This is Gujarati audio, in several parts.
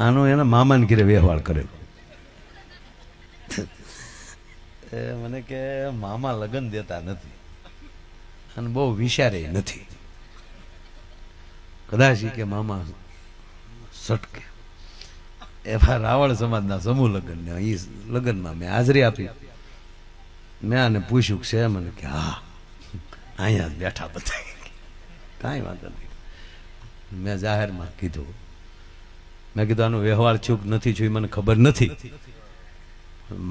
આનો એના મામાને ઘરે વ્યવહાર કરેલો. મને કે મામા લગ્ન દેતા નથી અને બહુ વિચારે નથી. કદાચ કે મામા સટકે. એવા રાવળ સમાજના સમૂહ લગ્ન ને એ લગ્નમાં મેં હાજરી આપી. મેં આને પૂછ્યું છે મને કે હા અહીંયા જ બેઠા બધા, કાંઈ વાંધો નહીં. મેં જાહેરમાં કીધું, મેં કીધું આનો વ્યવહાર ચૂક નથી છું મને ખબર નથી,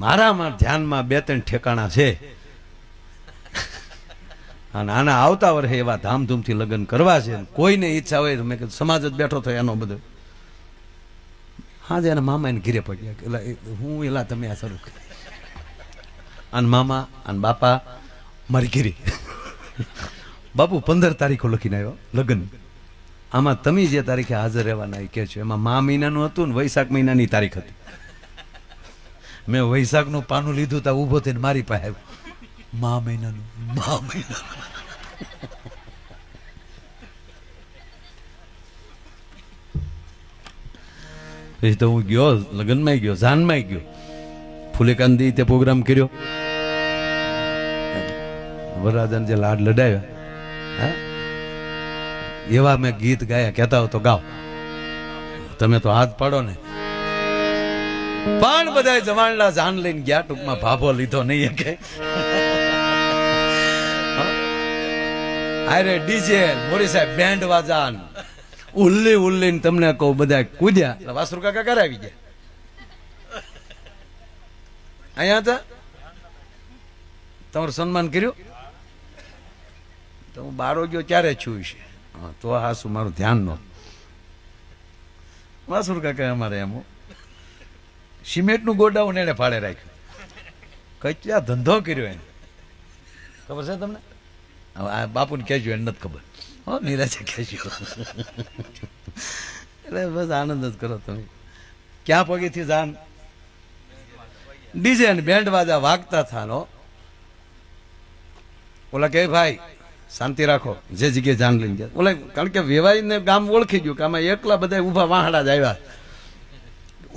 મારામાં ધ્યાનમાં 2-3 ઠેકાણા છે અને આના આવતા વર્ષે એવા ધામધૂમથી લગ્ન કરવા છે. કોઈને ઈચ્છા હોય તો મેં કીધું સમાજ જ બેઠો થયો એનો બધો. હા જ એના મામા એને ઘીરે પડ્યા કે હું એલા તમે આ શરૂ કરી. અને મામા અને બાપા મારી ઘીરે. બાપુ 15 તારીખો લખીને આવ્યો લગ્ન. આમાં તમે જે તારીખે હાજર રહેવાના એ કે છો એમાં મા મહિનાનું હતું ને વૈશાખ મહિનાની તારીખ હતી. મેં વૈશાખનું પાનું લીધું તા ઊભો થઈને મારી પાસે આવ્યો. મા મહિનાનું. પછી તો હું ગયો લગ્નમાં ગયો, જાનમાં ગયો, ફૂલેકાંદી તે પ્રોગ્રામ કર્યો, વરરાજાને જે લાડ લડાવ્યા હા એવા મેં ગીત ગાયા. કહેતા હો તો ગાઓ, તમે તો હાથ પાડો ને. પણ બધા જવાનલા જાન લઈને ગયા, ટૂંકમાં ભાભો લીધો નહીં કે અરે ડીજે મોરી સાહેબ બેન્ડ વાજાન ઉલ્લી ઉલ્લી તમને કહું બધા કૂદ્યા. વાસરુ કાકા ઘરે આવી ગયા. અહીંયા હતા તમારું સન્માન કર્યું તો હું બારો ગયો ક્યારે છું છે તો હાસુ મારું ધ્યાન નો. વાસરુ કાકા અમારે એમ સિમેન્ટનું ગોડાઉન એને ફાળે રાખ્યું. કચ્યા ધંધો કર્યો એને ખબર છે તમને? આ બાપુને કહેજો એને નથી ખબર. હો નિરાશે કહેજો. એટલે બસ આનંદ જ કરો તમે. ક્યાં પગેથી જાન ડીજે ને બેન્ડ વાજા વાગતા થાનો. ઓલા કે ભાઈ શાંતિ રાખો, જે જગ્યાએ જાન લઈને ગયા. ઓલા કારણ કે વેવાઈને ગામ ઓળખી ગયું કે આમાં એકલા બધા ઊભા વાહડા જ આવ્યા.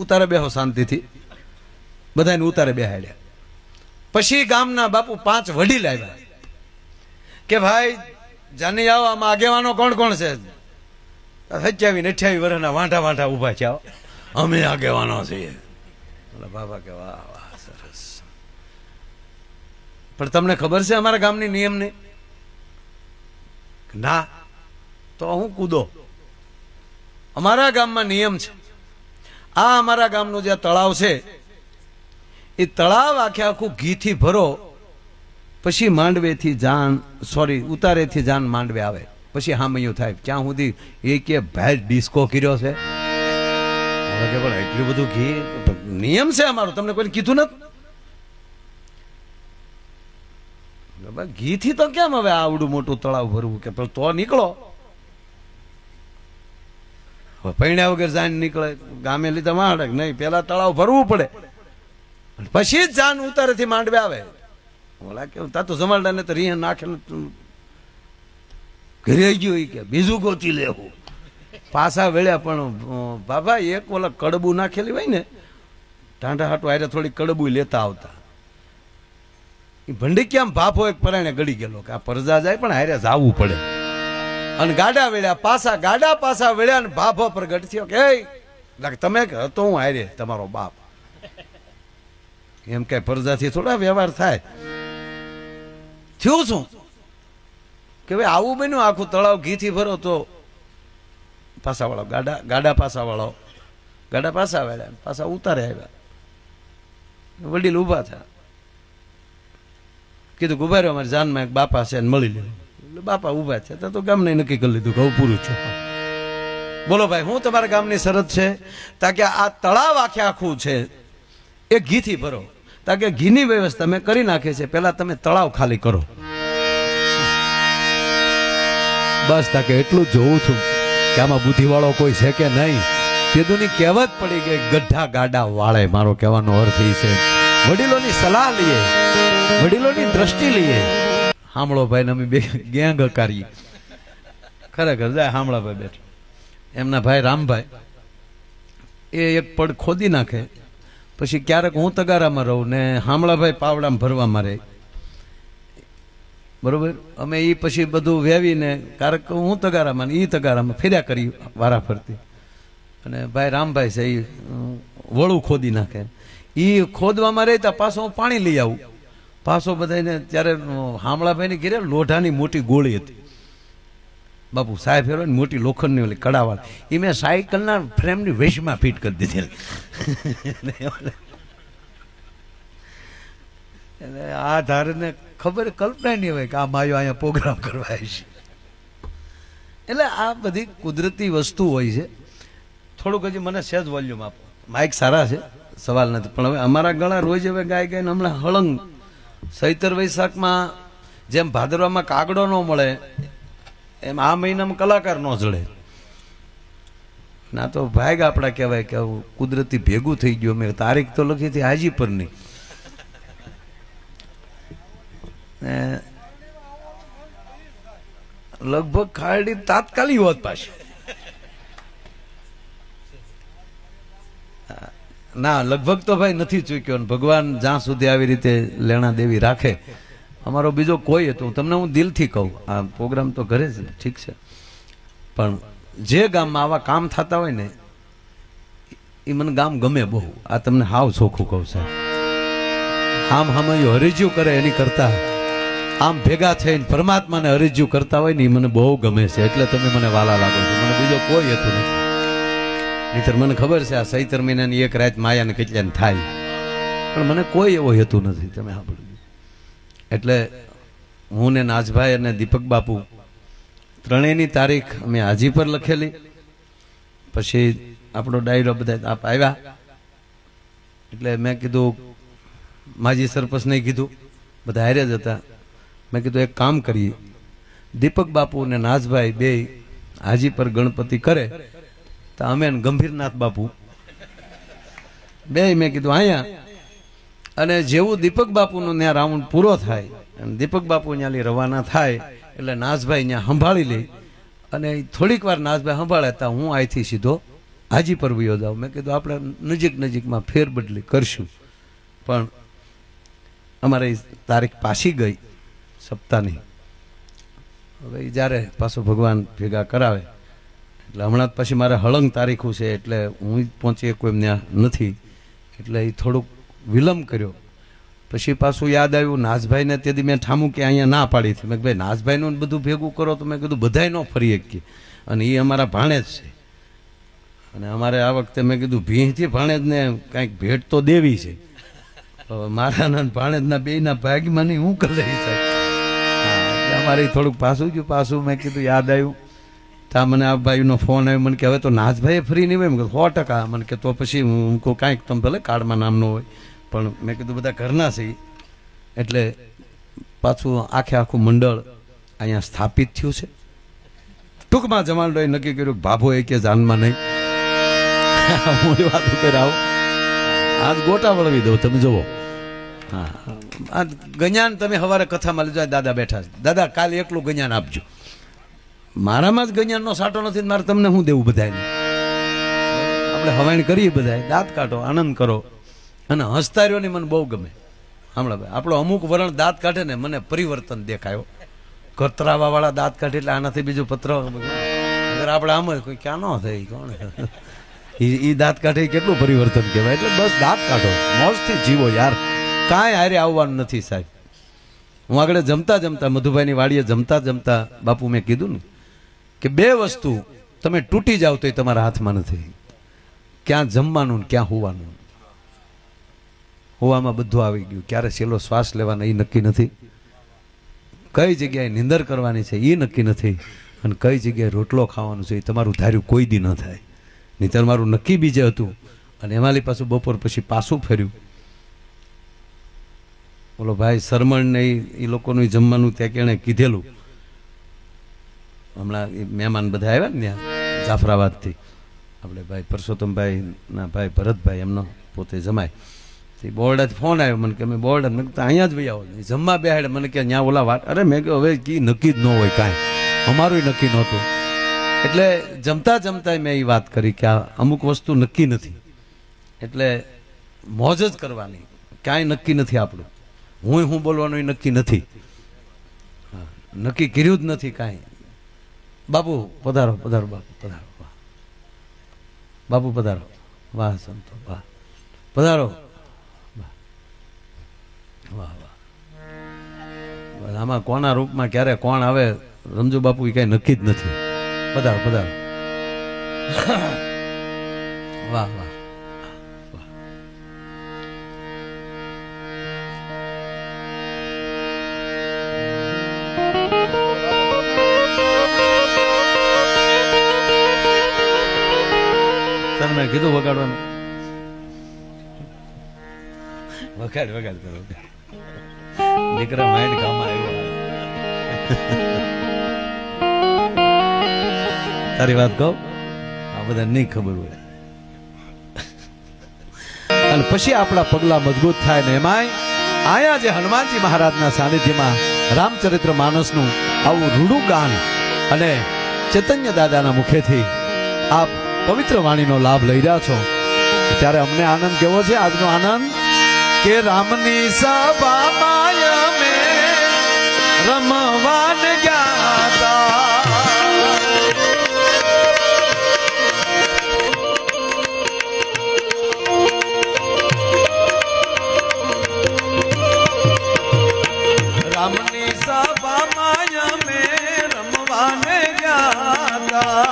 ઉતારે બેહો શાંતિથી. બધાને ઉતારે બેહાડ્યા. પછી ગામના બાપુ 5 વડીલ આવ્યા કે ભાઈ જાની આવો, આમાં આગેવાનો કોણ કોણ છે? 27-28 વર્ષના વાંઢા વાંઢા ઊભા છે. અમે આગેવાનો છીએ. બાબા કે વાહ વાહ સરસ. પણ તમને ખબર છે અમારા ગામની નિયમની? ના. તો હું કૂદો. અમારા ગામમાં નિયમ છે. આ અમારા ગામનું જે તળાવ છે એ તળાવ આખે આખું ઘીથી ભરો, પછી માંડવેથી જાન ઉતારેથી જાન માંડવે આવે, પછી હામૈયું થાય. ત્યાં સુધી એ કે ભાઈ ડિસ્કો કર્યો છે. હવે કે પણ એટલું બધું ઘી નિયમ છે અમારો, તમને કોઈને કીધું નથી? ઘીથી તો કેમ હવે આવડું મોટું તળાવ ભરવું? કે તો નીકળો. પૈણ્યા વગર જાન નીકળે. ગામે લીધા માંડે નહીં, પેલા તળાવ ભરવું પડે, પછી જ જાન ઉતારેથી માંડવે આવે. ઓલા કેવું તા તો જમાલડા ને તો રીહ નાખે ઘરે ગયો કે બીજું ગોતી લેવું. પાછા વેળ્યા. પણ બાબા એક ઓલા કડબું નાખેલી હોય ને ટાંડા હાટું આરે થોડી કડબું લેતા આવતા. એ ભંડી કેમ ભાફો એક પરાણે ગળી ગયેલો કે આ પરજા જાય પણ હારે જાવું પડે. અને ગાડા વેળ્યા પાછા, ગાડા પાછા વેળ્યા ને ભાફો પ્રગટ થયો કે તમે હતો હું હારે તમારો બાપ. એમ કઈ પરજાથી થોડા વ્યવહાર થાય. થયું શું કે ભાઈ આવું બન્યું, આખું તળાવ ઘીથી ભરો તો પાછા વાળો ગાડા પાછા વાળો ગાડા પાછા વાળ્યા, પાછા ઉતારે આવ્યા. વડીલ ઉભા થયા. કીધું ઉભા રહ્યો, અમારી જાનમાં એક બાપા છે મળી લે. એટલે બાપા ઉભા છે તો ગામને નક્કી કરી લીધું કે હું પૂરું છું. બોલો ભાઈ હું તમારા ગામની શરત છે તાકે આ તળાવ આખે આખું છે એ ઘીથી ભરો. તાકે ઘીની વ્યવસ્થા મેં કરી નાખી છે, પેલા તમે તળાવ ખાલી કરો. બસ તાકે એટલું જોઉં છું કે આમાં બુદ્ધિવાળો કોઈ છે કે નહીં. તેદુની કહેવત પડી કે ગઢા ગાડા વાળે. મારો કહેવાનો અર્થ એ છે વડીલોની સલાહ લઈએ, વડીલોની દ્રષ્ટિ લઈએ. હામળો ભાઈ ને અમે બે ગેંગ કરીએ. ખરેખર જાય હામળા ભાઈ બેઠો, એમના ભાઈ રામભાઈ એ એક પડ ખોદી નાખે, પછી ક્યારેક હું તગારામાં રહું ને હામળાભાઈ પાવડામાં ભરવામાં રહે, બરોબર. અમે એ પછી બધું વેવીને ક્યારેક હું તગારામાં ને એ તગારામાં ફેર્યા કરી વારા ફરતી, અને ભાઈ રામભાઈ છે એ વળું ખોદી નાખે. એ ખોદવામાં રહેતા પાછો હું પાણી લઈ આવું, પાછો બધાને. ત્યારે હામળાભાઈની ઘેરે લોઢાની મોટી ગોળી હતી, બાપુ સાહેબ ફેરો ને મોટી લોખંડની ઓલી કડાવાળ, એ મેં સાયકલના ફ્રેમની વેશમાં ફિટ કરી દીધી. એટલે આ ધારને ખબર કલ્પના નહીં હોય કે આ માયો અહીંયા પ્રોગ્રામ કરવા આવી છે. એટલે આ બધી કુદરતી વસ્તુ હોય છે. થોડુંક હજી મને સહેજ વોલ્યુમ આપો. માઇક સારા છે, સવાલ નથી, પણ હવે અમારા ગળા રોજ હવે ગાય ગાઈને હમણાં હળંગ. ચૈતર વૈશાખમાં જેમ ભાદરવામાં કાગડો ન મળે એમ આ મહિનામાં કલાકાર ન જડે. ના તો ભાગ આપણા કહેવાય કે કુદરતી ભેગું થઈ ગયું. મેં તારીખ તો લખી હતી હાજી પરની, લગભગ ખારડી તાત્કાલિક હોત પાછી. ના લગભગ તો ભાઈ નથી ચૂક્યો. ભગવાન જ્યાં સુધી આવી રીતે લેણા દેવી રાખે. અમારો બીજો કોઈ હતો, તમને હું દિલથી કહું, આ પ્રોગ્રામ તો ઘરે છે ઠીક છે, પણ જે ગામમાં આવા કામ થતા હોય ને એ મને ગામ ગમે બહુ. આ તમને હાવ ચોખ્ખું કહું સાહેબ. આમ હમણાં હરીજ્યું કરે એની કરતા આમ ભેગા થઈને પરમાત્માને હરીજ્યું કરતા હોય ને એ મને બહુ ગમે છે. એટલે તમે મને વાલા લાગો છો. મને બીજો કોઈ હેતુ નથી. નહીંતર મને ખબર છે આ ચૈતર મહિનાની એક રાત માયાને કેટલાને થાય, પણ મને કોઈ એવો હેતુ નથી. તમે સાંભળ્યું. એટલે હું ને નાજભાઈ અને દીપક બાપુ ત્રણેયની તારીખ અમે હાજી પર લખેલી. પછી આપણો ડાયરો બધા આપ આવ્યા એટલે મેં કીધું, માજી સરપંચને કીધું, બધા હારે જ હતા. મેં કીધું એક કામ કરીએ, દીપક બાપુ અને નાજભાઈ બે હાજી પર ગણપતિ કરે તો અમે ગંભીરનાથ બાપુ બે મેં કીધું અહીંયા. અને જેવું દીપક બાપુનો ત્યાં રાઉન્ડ પૂરો થાય અને દીપક બાપુ ત્યાંથી રવાના થાય એટલે નાજભાઈ ત્યાં સંભાળી લે. અને થોડીક વાર નાજભાઈ સંભાળે તો હું અહીંથી સીધો હાજી પર વયો જાઉં. મેં કીધું આપણે નજીક નજીકમાં ફેરબદલી કરશું. પણ અમારે તારીખ પાછી ગઈ સપ્તાહની. હવે જ્યારે પાછો ભગવાન ભેગા કરાવે એટલે હમણાં જ પછી મારે હળંગ તારીખું છે એટલે હું પહોંચી કોઈ ત્યાં નથી, એટલે એ થોડુંક વિલંબ કર્યો. પછી પાછું યાદ આવ્યું નાજભાઈને તેથી મેં ઠામું કે અહીંયા ના પાડી હતી. મેં ભાઈ નાજભાઈનું બધું ભેગું કરો તો મેં કીધું બધાય ન ફરી શકીએ, અને એ અમારા ભાણેજ છે. અને અમારે આ વખતે મેં કીધું ભીંથી ભાણેજને કાંઈક ભેટ તો દેવી છે. મારા ભાણેજના બેયના ભાગમાં નહીં હું કરી લઈ સાહેબ. એટલે અમારે થોડુંક પાછું ગયું. પાછું મેં કીધું યાદ આવ્યું ત્યાં મને આ ભાઈનો ફોન આવ્યો. મને કે હવે તો નાજભાઈ ફ્રી નહીં હોય. મેં કીધું 100%. મને કે તો પછી હું કહું કાંઈક તમે ભલે કાર્ડમાં નામ ન હોય, પણ મેં કીધું બધા ઘરના છે એટલે પાછું આખું મંડળ અહીંયા સ્થાપિત થયું છે. ટૂંકમાં જમાલડોએ નક્કી કર્યું ભાભો એ કે જાનમાં નહીં. હું એ વાત કરી આવું આજ ગોટા વળવી દઉં. તમે જુઓ, હા આ ગજાન તમે સવારે કથામાં લીધો. દાદા બેઠા છે, દાદા કાલે એકલું ગજાન આપજો. મારામાં જ ગજાનનો સાટો નથી, મારે તમને શું દેવું બધાને. આપણે હવાણ કરીએ બધા, દાંત કાઢો, આનંદ કરો અને હસતા રહ્યો ને મને બહુ ગમે. હમણાં ભાઈ આપણો અમુક વરણ દાંત કાઢે ને મને પરિવર્તન દેખાયો. કતરાવા વાળા દાંત કાઢે એટલે આનાથી બીજું પત્ર આપણે આમ જ કોઈ ક્યાં ન થાય કોણ એ દાંત કાઢે કેટલું પરિવર્તન કહેવાય. એટલે બસ દાંત કાઢો, મોજથી જીવો યાર, કાંઈ હારે આવવાનું નથી સાહેબ. હું આગળ જમતા જમતા મધુભાઈની વાડીએ જમતા જમતા બાપુ મેં કીધું ને કે બે વસ્તુ તમે તૂટી જાવ તો એ તમારા હાથમાં નથી. ક્યાં જમવાનું ને ક્યાં હોવાનું. હોવામાં બધું આવી ગયું. ક્યારે છેલ્લો શ્વાસ લેવાનો એ નક્કી નથી, કઈ જગ્યાએ નિંદર કરવાની છે એ નક્કી નથી, અને કઈ જગ્યાએ રોટલો ખાવાનો છે એ તમારું ધાર્યું કોઈ દી ન થાય. નહીંતર મારું નક્કી બીજે હતું અને એમાંલી પાછું બપોર પછી પાછું ફર્યું. બોલો ભાઈ શરમણ ને એ લોકોનું જમવાનું ત્યાં કેણે કીધેલું. હમણાં એ મહેમાન બધા આવ્યા ને ત્યાં જાફરાબાદથી, આપણે ભાઈ પરસોત્તમભાઈ ના ભાઈ ભરતભાઈ એમનો પોતે જમાય. બોર્ડાથી ફોન આવ્યો મને કે અમે બોર્ડ મેં કીધું અહીંયા જ ભાઈ આવો જમવા બેહાડે. મને કે ત્યાં ઓલા વાત, અરે મેં કહ્યું હવે કી નક્કી જ ન હોય કાંઈ, અમારું નક્કી નહોતું. એટલે જમતા જમતા મેં એ વાત કરી કે આ અમુક વસ્તુ નક્કી નથી. એટલે મોજ જ કરવાની, કાંઈ નક્કી નથી આપણું. હું બોલવાનું એ નક્કી નથી, નક્કી કર્યું જ નથી કાંઈ. બાપુ પધારો, પધારો બાપુ, પધારો. બાપુ પધારો. વાહ સંતો, વાહ પધારો. વાહ વાહ. આમાં કોના રૂપમાં ક્યારે કોણ આવે રમજો બાપુ એ કઈ નક્કી જ નથી. પધારો, પધારો. વાહ વાહ. મેં કીધું વગાડવાનું. વગાડ વગાડ કરો દીકરા, માઇન્ડ કામમાં આવ્યો. તારી વાત કહું, આ બધા નહીં ખબર હોય અને પછી આપણા પગલા મજબૂત થાય ને એમાંય આયા જે હનુમાનજી મહારાજના સાનિધ્યમાં રામચરિત્ર માનસનું આવું રૂડું ગાન અને ચૈતન્ય દાદાના મુખેથી આપ પવિત્ર વાણીનો લાભ લઈ રહ્યા છો, ત્યારે અમને આનંદ કેવો છે આજનો આનંદ કે રામની સભામાં અમે રમવાન ગયા હતા. રામની સભામાં અમે રમવાન ગયા હતા.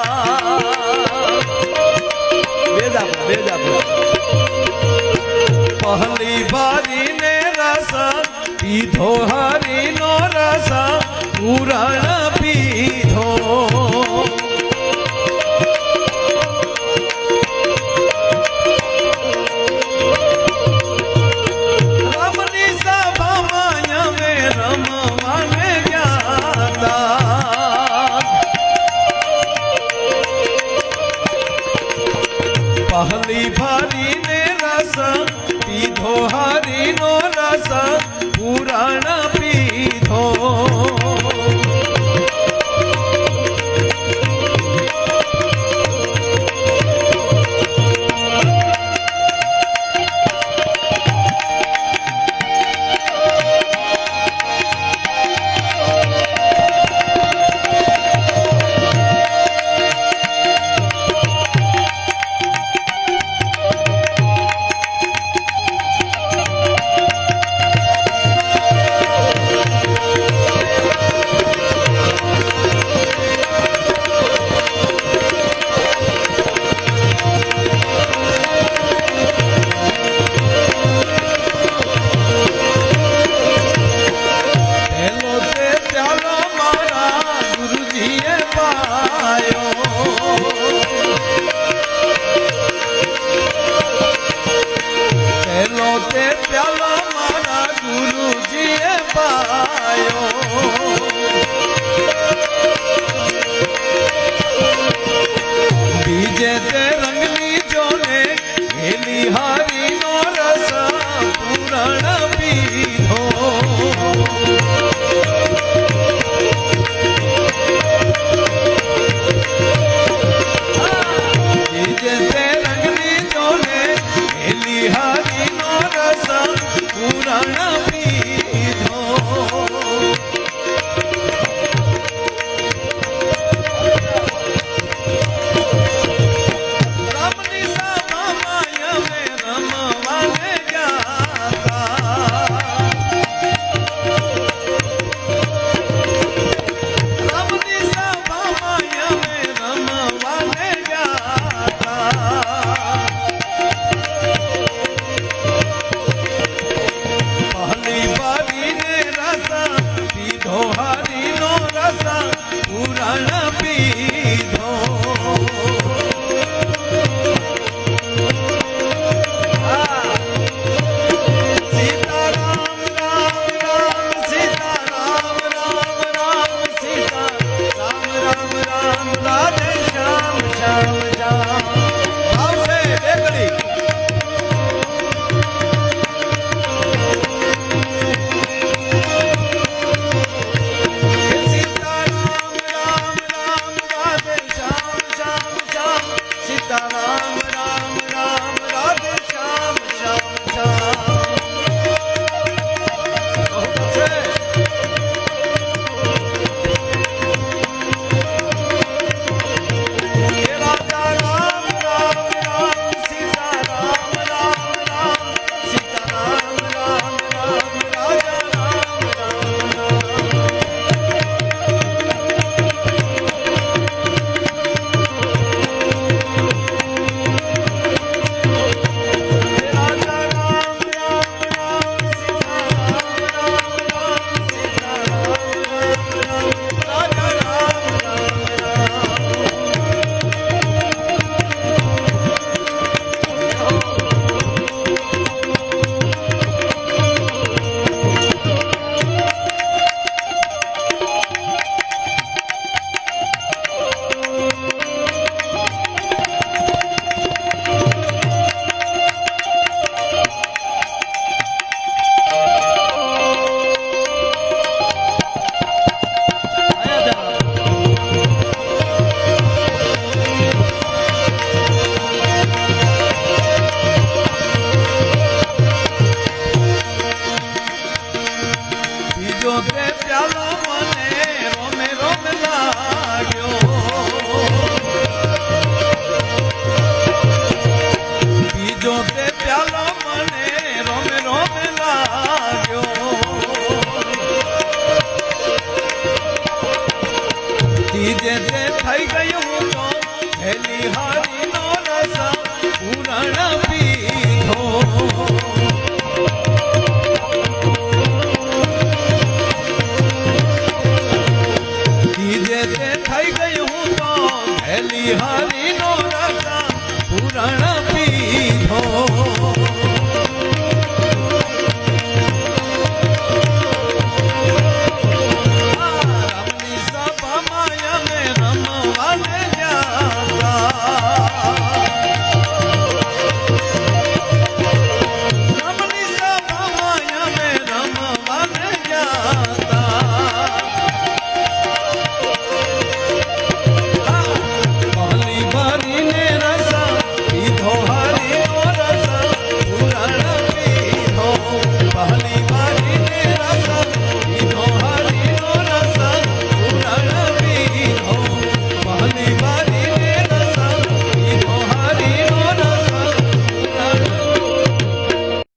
પહલી બારીને રસ પીધો, હરીનો રસ પૂરણ પીધો. રામની સભામાં અમે રમવાને ગયા હતા. પહલી ભરીને રસ પીધો, હરીનો રસ પુરાણ